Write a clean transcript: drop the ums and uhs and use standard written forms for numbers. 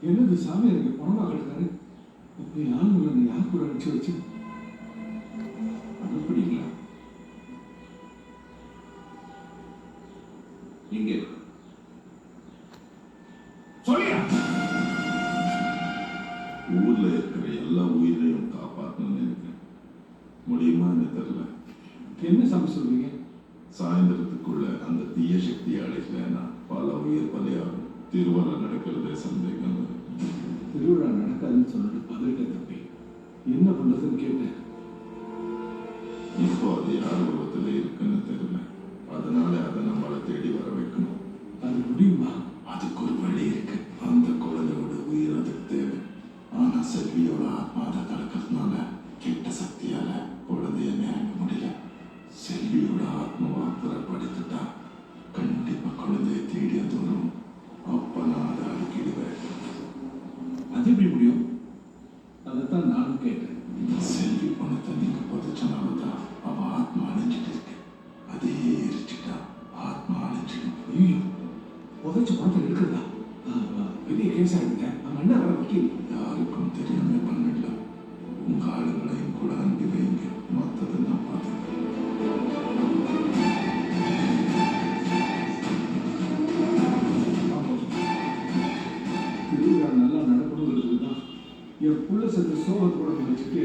என்னது சாமி எனக்கு பணமா கட்டுறாரு. இப்படி ஆளுங்களை யார் கூட அனுப்பிச்சு வச்சு அனுப்புறீங்களா? இங்கே சொல்லியா? ஊர்ல இருக்கிற எல்லா உயிரையும் காப்பாற்றணும்னு இருக்கேன். முடியுமான்னு தெரியல. என்ன சாமி சொல்றீங்க? சாயந்தரத்துக்குள்ள அந்த தீய சக்தியை அழைக்கலன்னா பல உயிர் பலியாகும். திருவிழா நடக்கிறதே சந்தேகம். திருவிழா நடக்காதுன்னு சொல்லிட்டு பதவிட்ட தப்பி என்ன பண்றதுன்னு கேட்டேன். இப்போ அது யார் உலகத்துல இருக்குன்னு தெரியல. அதனால அதை நம்மளை தேடி வர வைக்கணும். அது முடியுமா? அதுக்கு ஒரு வழி இருக்கு. அந்த குழந்தையோட உயிர் அதுக்கு தேவை. ஆனா செல்வியோட ஆத்மா அதை தடுக்கிறதுனால கெட்ட சக்தியால குழந்தைய நெருங்க முடியல. செல்வியோட ஆத்மாவை புறப்படுத்திட்டா கண்டிப்பா குழந்தைய தேடி அது வரும். அப்ப நான் அதை அழுக்கிடுவேன். அது எப்படி முடியும்? அதைத்தான் நானும் கேட்டேன். செல்வி பணத்தை நீங்க புதைச்சனாலதான் அவ ஆத்மா அணைஞ்சிட்டு இருக்கு. அதே எரிச்சுட்டா ஆத்மா அணைஞ்சிடும். ஐயோ, புதைச்ச பணத்தை எடுக்கிறதா? பெரிய கேஸ் ஆகிடுங்க. நம்ம என்ன வர வக்கீல்? யாருக்கும் தெரியாம பண்ணிடல. உங்க ஆளுங்களையும் கூட அனுப்பி வைங்க. மற்றதை நான் பார்த்துக்கிறேன். திருவிழா நல்லா நடக்கணுங்கிறது தான் என் புள்ள செஞ்ச சோகத்தோட வச்சுட்டு